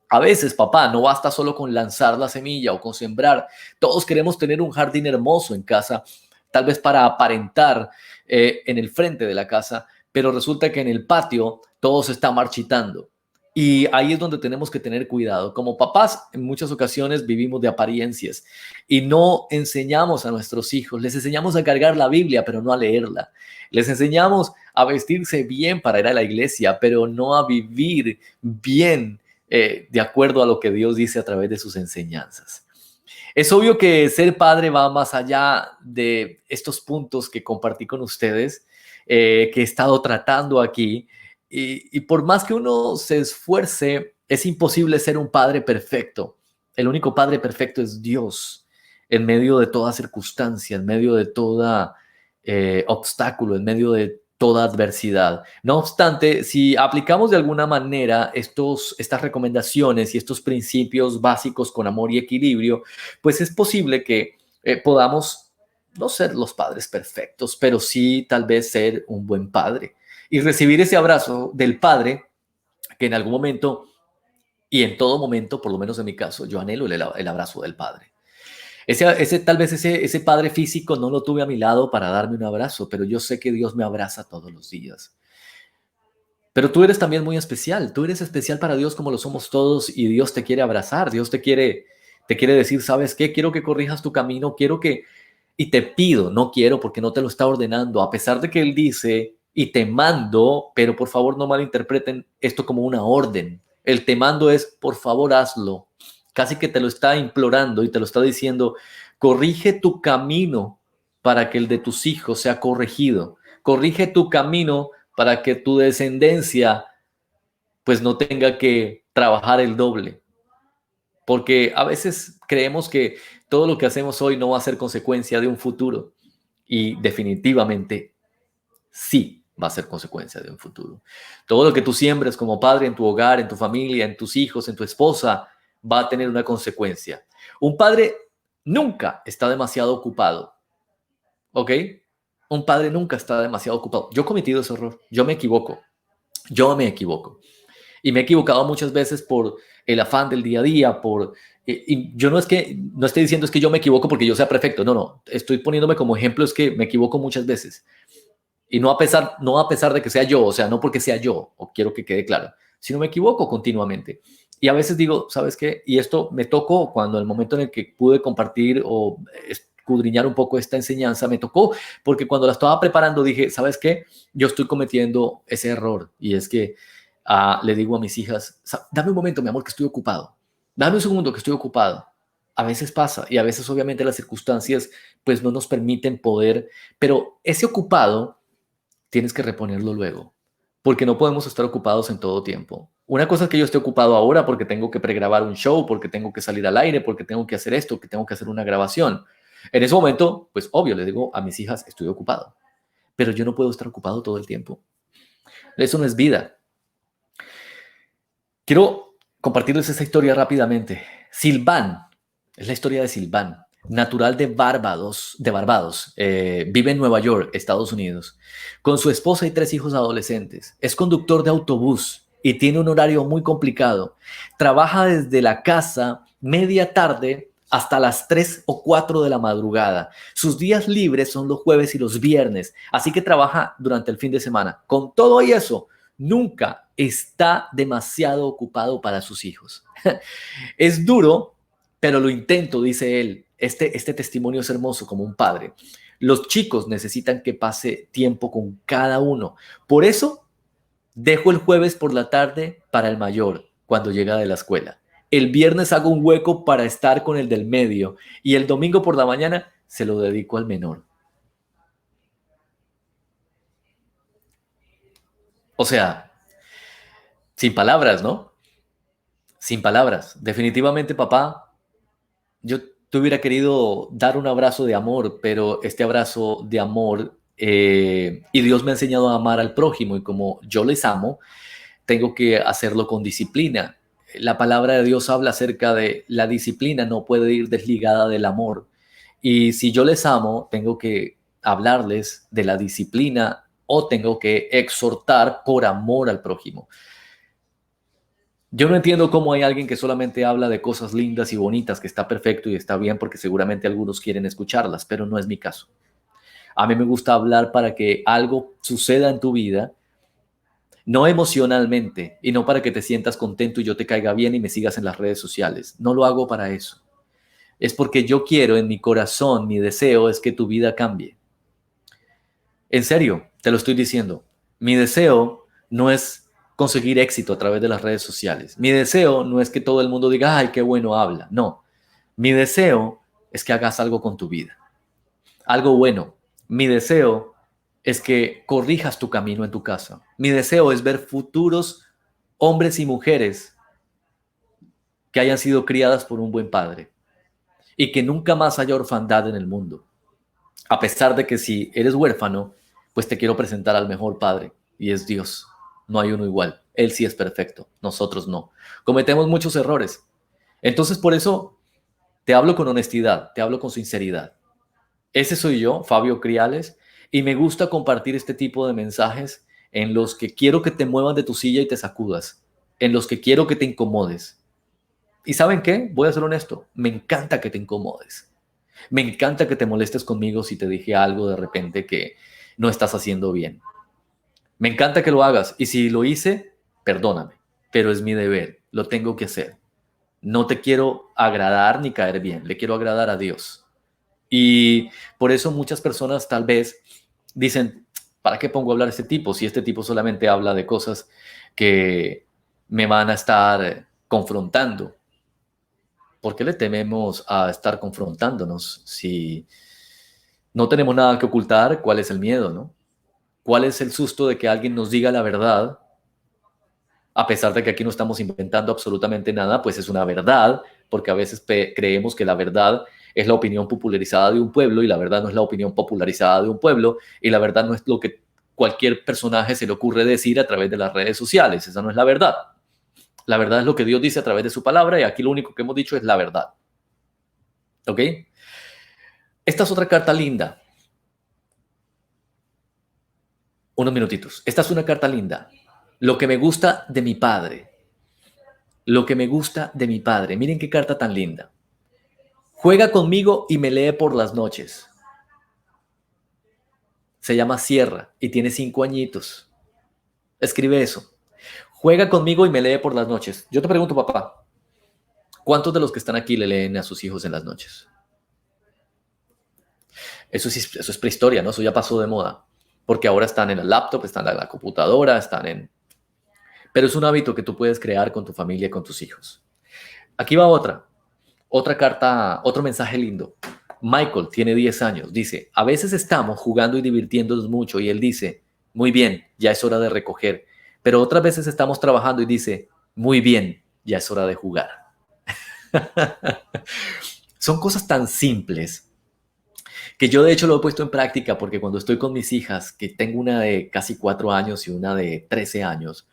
A veces, papá, no basta solo con lanzar la semilla o con sembrar. Todos queremos tener un jardín hermoso en casa, tal vez para aparentar en el frente de la casa, pero resulta que en el patio todo se está marchitando. Y ahí es donde tenemos que tener cuidado. Como papás, en muchas ocasiones vivimos de apariencias y no enseñamos a nuestros hijos. Les enseñamos a cargar la Biblia, pero no a leerla. Les enseñamos a vestirse bien para ir a la iglesia, pero no a vivir bien de acuerdo a lo que Dios dice a través de sus enseñanzas. Es obvio que ser padre va más allá de estos puntos que compartí con ustedes, que he estado tratando aquí, y por más que uno se esfuerce, es imposible ser un padre perfecto. El único padre perfecto es Dios, en medio de toda circunstancia, en medio de toda obstáculo, en medio de toda adversidad. No obstante, si aplicamos de alguna manera estas recomendaciones y estos principios básicos con amor y equilibrio, pues es posible que podamos no ser los padres perfectos, pero sí tal vez ser un buen padre y recibir ese abrazo del padre que en algún momento y en todo momento, por lo menos en mi caso, yo anhelo el abrazo del padre. Tal vez ese padre físico no lo tuve a mi lado para darme un abrazo, pero yo sé que Dios me abraza todos los días. Pero tú eres también muy especial. Tú eres especial para Dios como lo somos todos y Dios te quiere abrazar. Dios te quiere decir, ¿sabes qué? Quiero que corrijas tu camino, y te pido, no quiero porque no te lo está ordenando, a pesar de que Él dice, y te mando, pero por favor no malinterpreten esto como una orden. El te mando es, por favor, hazlo. Casi que te lo está implorando y te lo está diciendo, corrige tu camino para que el de tus hijos sea corregido. Corrige tu camino para que tu descendencia pues no tenga que trabajar el doble. Porque a veces creemos que todo lo que hacemos hoy no va a ser consecuencia de un futuro y definitivamente sí va a ser consecuencia de un futuro. Todo lo que tú siembres como padre en tu hogar, en tu familia, en tus hijos, en tu esposa, va a tener una consecuencia. Un padre nunca está demasiado ocupado, ¿ok? Un padre nunca está demasiado ocupado. Yo he cometido ese error, yo me equivoco. Y me he equivocado muchas veces por el afán del día a día, y yo no estoy diciendo es que yo me equivoco porque yo sea perfecto, no, estoy poniéndome como ejemplo es que me equivoco muchas veces. Y no a pesar de que sea yo, o sea, no porque sea yo, o quiero que quede claro, sino me equivoco continuamente. Y a veces digo, ¿sabes qué? Y esto me tocó cuando el momento en el que pude compartir o escudriñar un poco esta enseñanza, me tocó, porque cuando la estaba preparando dije, ¿sabes qué? Yo estoy cometiendo ese error y es que le digo a mis hijas, dame un momento, mi amor, que estoy ocupado. Dame un segundo, que estoy ocupado. A veces pasa y a veces obviamente las circunstancias pues no nos permiten poder, pero ese ocupado tienes que reponerlo luego, porque no podemos estar ocupados en todo tiempo. Una cosa es que yo esté ocupado ahora porque tengo que pregrabar un show, porque tengo que salir al aire, porque tengo que hacer esto, que tengo que hacer una grabación. En ese momento, pues obvio, le digo a mis hijas, estoy ocupado, pero yo no puedo estar ocupado todo el tiempo. Eso no es vida. Quiero compartirles esta historia rápidamente. Silván, es la historia de Silván, natural de Barbados, vive en Nueva York, Estados Unidos, con su esposa y 3 hijos adolescentes. Es conductor de autobús y tiene un horario muy complicado. Trabaja desde la casa media tarde hasta las 3 o 4 de la madrugada. Sus días libres son los jueves y los viernes, así que trabaja durante el fin de semana. Con todo y eso, nunca está demasiado ocupado para sus hijos. Es duro, pero lo intento, dice él. Este testimonio es hermoso como un padre. Los chicos necesitan que pase tiempo con cada uno. Por eso dejo el jueves por la tarde para el mayor cuando llega de la escuela. El viernes hago un hueco para estar con el del medio y el domingo por la mañana se lo dedico al menor. O sea, sin palabras, ¿no? Sin palabras. Definitivamente, papá, yo te hubiera querido dar un abrazo de amor, pero este abrazo de amor, y Dios me ha enseñado a amar al prójimo y como yo les amo, tengo que hacerlo con disciplina. La palabra de Dios habla acerca de la disciplina, no puede ir desligada del amor. Y si yo les amo, tengo que hablarles de la disciplina o tengo que exhortar por amor al prójimo. Yo no entiendo cómo hay alguien que solamente habla de cosas lindas y bonitas, que está perfecto y está bien porque seguramente algunos quieren escucharlas, pero no es mi caso. A mí me gusta hablar para que algo suceda en tu vida, no emocionalmente y no para que te sientas contento y yo te caiga bien y me sigas en las redes sociales. No lo hago para eso. Es porque yo quiero en mi corazón, mi deseo es que tu vida cambie. En serio, te lo estoy diciendo. Mi deseo no es conseguir éxito a través de las redes sociales. Mi deseo no es que todo el mundo diga, ay, qué bueno habla. No, mi deseo es que hagas algo con tu vida, algo bueno. Mi deseo es que corrijas tu camino en tu casa. Mi deseo es ver futuros hombres y mujeres que hayan sido criadas por un buen padre y que nunca más haya orfandad en el mundo. A pesar de que si eres huérfano, pues te quiero presentar al mejor padre y es Dios. No hay uno igual. Él sí es perfecto, nosotros no. Cometemos muchos errores. Entonces por eso te hablo con honestidad, te hablo con sinceridad. Ese soy yo, Fabio Criales, y me gusta compartir este tipo de mensajes en los que quiero que te muevas de tu silla y te sacudas, en los que quiero que te incomodes. ¿Y saben qué? Voy a ser honesto, me encanta que te incomodes. Me encanta que te molestes conmigo si te dije algo de repente que no estás haciendo bien. Me encanta que lo hagas y si lo hice, perdóname, pero es mi deber, lo tengo que hacer. No te quiero agradar ni caer bien, le quiero agradar a Dios. Y por eso muchas personas tal vez dicen, ¿para qué pongo a hablar a este tipo si este tipo solamente habla de cosas que me van a estar confrontando? ¿Por qué le tememos a estar confrontándonos si no tenemos nada que ocultar? ¿Cuál es el miedo, no? ¿Cuál es el susto de que alguien nos diga la verdad? A pesar de que aquí no estamos inventando absolutamente nada, pues es una verdad, porque a veces creemos que la verdad es la opinión popularizada de un pueblo y la verdad no es la opinión popularizada de un pueblo y la verdad no es lo que cualquier personaje se le ocurre decir a través de las redes sociales. Esa no es la verdad. La verdad es lo que Dios dice a través de su palabra y aquí lo único que hemos dicho es la verdad. ¿Ok? Esta es otra carta linda. Unos minutitos. Esta es una carta linda. Lo que me gusta de mi padre. Lo que me gusta de mi padre. Miren qué carta tan linda. Juega conmigo y me lee por las noches. Se llama Sierra y tiene 5 añitos. Escribe eso. Juega conmigo y me lee por las noches. Yo te pregunto, papá, ¿cuántos de los que están aquí le leen a sus hijos en las noches? Eso es prehistoria, ¿no? Eso ya pasó de moda. Porque ahora están en el laptop, están en la computadora, están en... Pero es un hábito que tú puedes crear con tu familia y con tus hijos. Aquí va otra carta, otro mensaje lindo. Michael tiene 10 años, dice, a veces estamos jugando y divirtiéndonos mucho y él dice, muy bien, ya es hora de recoger, pero otras veces estamos trabajando y dice, muy bien, ya es hora de jugar. Son cosas tan simples que yo de hecho lo he puesto en práctica porque cuando estoy con mis hijas, que tengo una de casi 4 años y una de 13 años,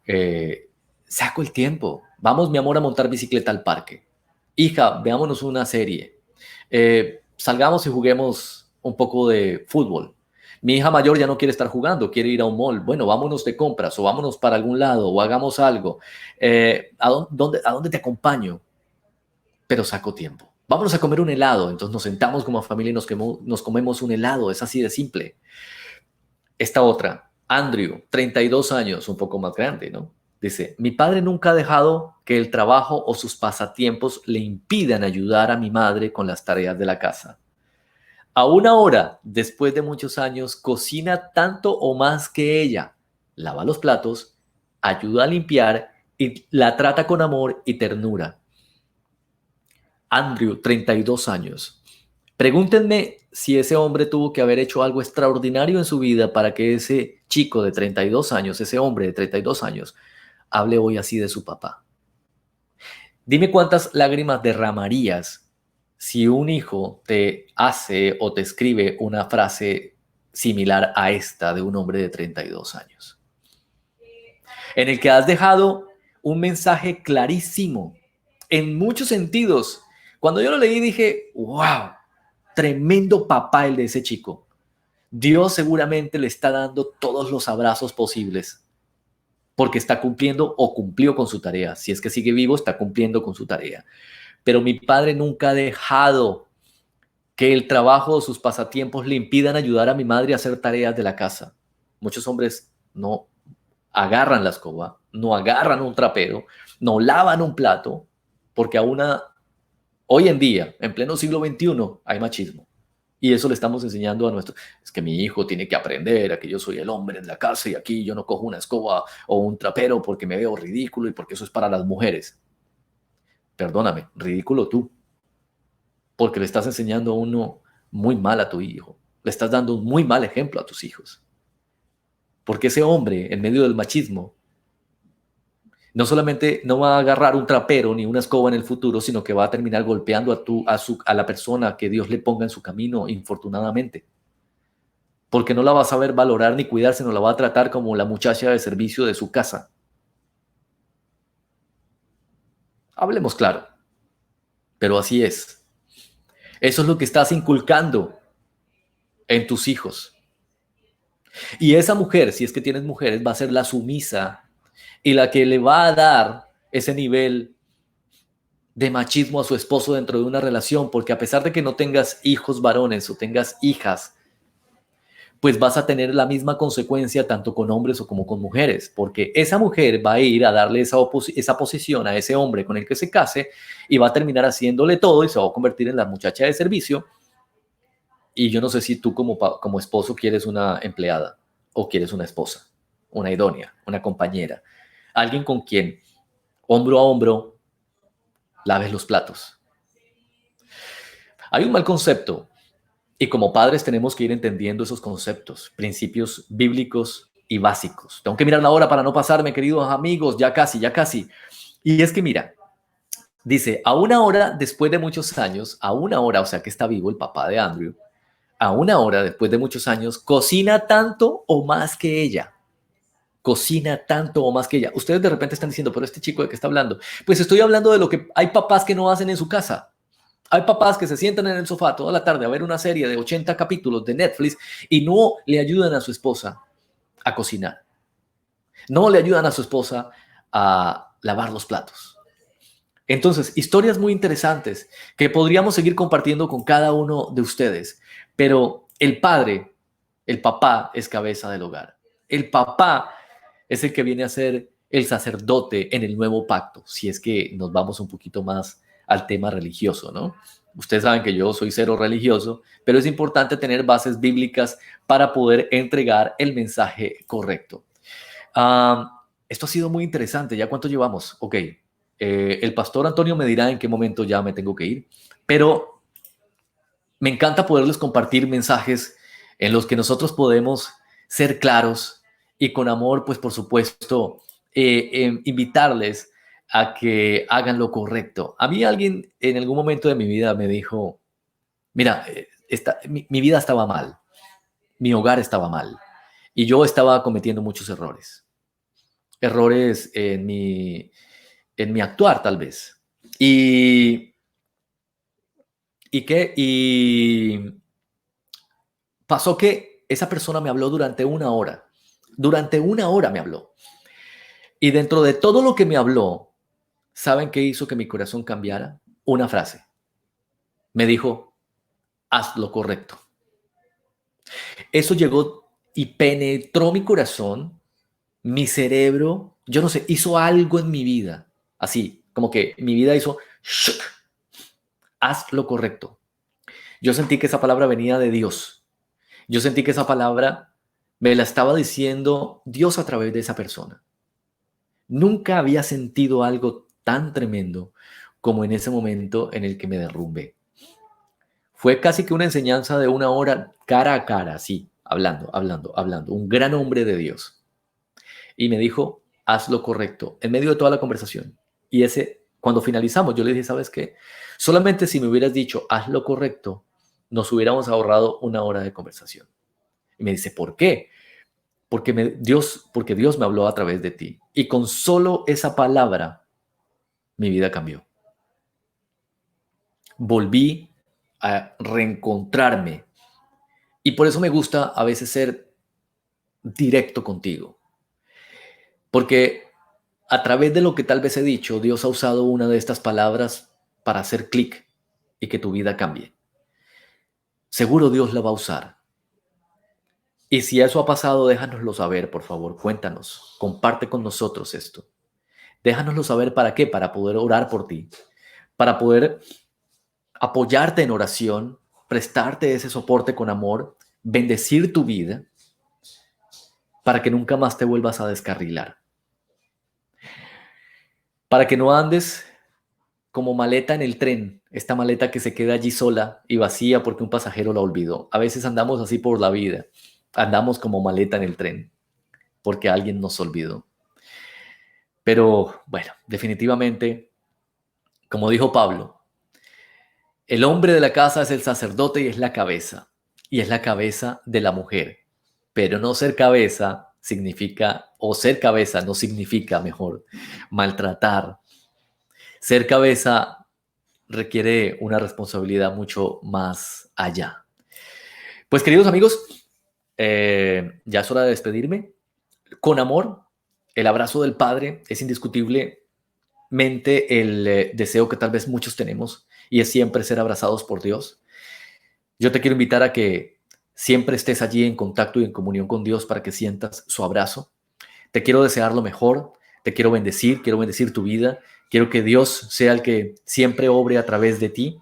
eh, saco el tiempo. Vamos, mi amor, a montar bicicleta al parque. Hija, veámonos una serie. Salgamos y juguemos un poco de fútbol. Mi hija mayor ya no quiere estar jugando, quiere ir a un mall. Bueno, vámonos de compras o vámonos para algún lado o hagamos algo. ¿A dónde te acompaño? Pero saco tiempo. Vámonos a comer un helado. Entonces nos sentamos como familia y nos comemos un helado. Es así de simple. Esta otra. Andrew, 32 años, un poco más grande, ¿no? Dice, mi padre nunca ha dejado que el trabajo o sus pasatiempos le impidan ayudar a mi madre con las tareas de la casa. Aún ahora, después de muchos años, cocina tanto o más que ella. Lava los platos, ayuda a limpiar y la trata con amor y ternura. Andrew, 32 años. Pregúntenme si ese hombre tuvo que haber hecho algo extraordinario en su vida para que ese chico de 32 años, ese hombre de 32 años, hable hoy así de su papá. Dime cuántas lágrimas derramarías si un hijo te hace o te escribe una frase similar a esta de un hombre de 32 años, en el que has dejado un mensaje clarísimo en muchos sentidos. Cuando yo lo leí dije, wow, tremendo papá el de ese chico. Dios seguramente le está dando todos los abrazos posibles porque está cumpliendo o cumplió con su tarea. Si es que sigue vivo, está cumpliendo con su tarea. Pero mi padre nunca ha dejado que el trabajo o sus pasatiempos le impidan ayudar a mi madre a hacer tareas de la casa. Muchos hombres no agarran la escoba, no agarran un trapero, no lavan un plato, porque hoy en día, en pleno siglo XXI, hay machismo. Y eso le estamos enseñando a nuestro. Es que mi hijo tiene que aprender a que yo soy el hombre en la casa y aquí yo no cojo una escoba o un trapero porque me veo ridículo y porque eso es para las mujeres. Perdóname, ridículo tú, porque le estás enseñando a uno muy mal a tu hijo. Le estás dando un muy mal ejemplo a tus hijos. Porque ese hombre, en medio del machismo, no solamente no va a agarrar un trapero ni una escoba en el futuro, sino que va a terminar golpeando a la persona que Dios le ponga en su camino, infortunadamente. Porque no la va a saber valorar ni cuidar, sino la va a tratar como la muchacha de servicio de su casa. Hablemos claro, pero así es. Eso es lo que estás inculcando en tus hijos. Y esa mujer, si es que tienes mujeres, va a ser la sumisa y la que le va a dar ese nivel de machismo a su esposo dentro de una relación, porque a pesar de que no tengas hijos varones o tengas hijas, pues vas a tener la misma consecuencia tanto con hombres o como con mujeres, porque esa mujer va a ir a darle esa posición a ese hombre con el que se case y va a terminar haciéndole todo y se va a convertir en la muchacha de servicio. Y yo no sé si tú como esposo quieres una empleada o quieres una esposa, una idónea, una compañera, alguien con quien hombro a hombro laves los platos. Hay un mal concepto y como padres tenemos que ir entendiendo esos conceptos, principios bíblicos y básicos. Tengo que mirar la hora para no pasarme, queridos amigos, ya casi, ya casi. Y es que mira, dice, a una hora después de muchos años, a una hora, o sea que está vivo el papá de Andrew, a una hora después de muchos años, cocina tanto o más que ella. Cocina tanto o más que ella. Ustedes de repente están diciendo, pero este chico de qué está hablando. Pues estoy hablando de lo que hay papás que no hacen en su casa. Hay papás que se sientan en el sofá toda la tarde a ver una serie de 80 capítulos de Netflix y no le ayudan a su esposa a cocinar. No le ayudan a su esposa a lavar los platos. Entonces, historias muy interesantes que podríamos seguir compartiendo con cada uno de ustedes, pero el padre, el papá es cabeza del hogar. El papá es el que viene a ser el sacerdote en el nuevo pacto, si es que nos vamos un poquito más al tema religioso, ¿no? Ustedes saben que yo soy cero religioso, pero es importante tener bases bíblicas para poder entregar el mensaje correcto. Esto ha sido muy interesante. ¿Ya cuánto llevamos? Ok. El pastor Antonio me dirá en qué momento ya me tengo que ir, pero me encanta poderles compartir mensajes en los que nosotros podemos ser claros y con amor, pues por supuesto, invitarles a que hagan lo correcto. A mí alguien en algún momento de mi vida me dijo, mira, mi vida estaba mal, mi hogar estaba mal y yo estaba cometiendo muchos errores. Errores en mi actuar tal vez. Y pasó que esa persona me habló durante una hora. Durante una hora me habló. Y dentro de todo lo que me habló, ¿saben qué hizo que mi corazón cambiara? Una frase. Me dijo, haz lo correcto. Eso llegó y penetró mi corazón, mi cerebro, yo no sé, hizo algo en mi vida, así, como que mi vida hizo, "Shuk, haz lo correcto". Yo sentí que esa palabra venía de Dios. Yo sentí que esa palabra me la estaba diciendo Dios a través de esa persona. Nunca había sentido algo tan tremendo como en ese momento en el que me derrumbé. Fue casi que una enseñanza de 1 hora cara a cara, así, hablando. Un gran hombre de Dios. Y me dijo, haz lo correcto, en medio de toda la conversación. Y cuando finalizamos, yo le dije, ¿sabes qué? Solamente si me hubieras dicho, haz lo correcto, nos hubiéramos ahorrado 1 hora de conversación. Y me dice, ¿por qué? Porque Dios me habló a través de ti. Y con solo esa palabra, mi vida cambió. Volví a reencontrarme. Y por eso me gusta a veces ser directo contigo. Porque a través de lo que tal vez he dicho, Dios ha usado una de estas palabras para hacer clic y que tu vida cambie. Seguro Dios la va a usar. Y si eso ha pasado, déjanoslo saber, por favor. Cuéntanos. Comparte con nosotros esto. Déjanoslo saber para qué, para poder orar por ti, para poder apoyarte en oración, prestarte ese soporte con amor, bendecir tu vida, para que nunca más te vuelvas a descarrilar. Para que no andes como maleta en el tren, esta maleta que se queda allí sola y vacía porque un pasajero la olvidó. A veces andamos así por la vida, andamos como maleta en el tren porque alguien nos olvidó. Pero bueno, definitivamente, como dijo Pablo, el hombre de la casa es el sacerdote y es la cabeza, y es la cabeza de la mujer. Pero no ser cabeza significa, o ser cabeza no significa, mejor, maltratar. Ser cabeza requiere una responsabilidad mucho más allá. Pues queridos amigos, ya es hora de despedirme. Con amor, el abrazo del Padre es indiscutiblemente el deseo que tal vez muchos tenemos y es siempre ser abrazados por Dios. Yo te quiero invitar a que siempre estés allí en contacto y en comunión con Dios para que sientas su abrazo. Te quiero desear lo mejor, te quiero bendecir tu vida, quiero que Dios sea el que siempre obre a través de ti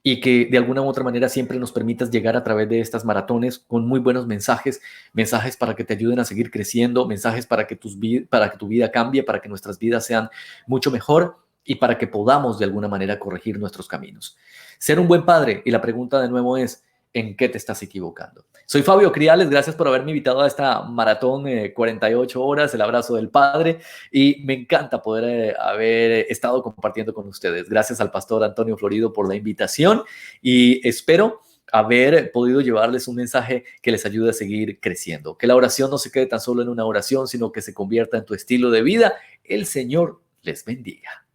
y que de alguna u otra manera siempre nos permitas llegar a través de estas maratones con muy buenos mensajes, mensajes para que te ayuden a seguir creciendo, mensajes para que tu vida cambie, para que nuestras vidas sean mucho mejor y para que podamos de alguna manera corregir nuestros caminos. Ser un buen padre, y la pregunta de nuevo es, ¿en qué te estás equivocando? Soy Fabio Criales, gracias por haberme invitado a esta maratón 48 horas, el abrazo del Padre, y me encanta poder haber estado compartiendo con ustedes. Gracias al pastor Antonio Florido por la invitación y espero haber podido llevarles un mensaje que les ayude a seguir creciendo. Que la oración no se quede tan solo en una oración, sino que se convierta en tu estilo de vida. El Señor les bendiga.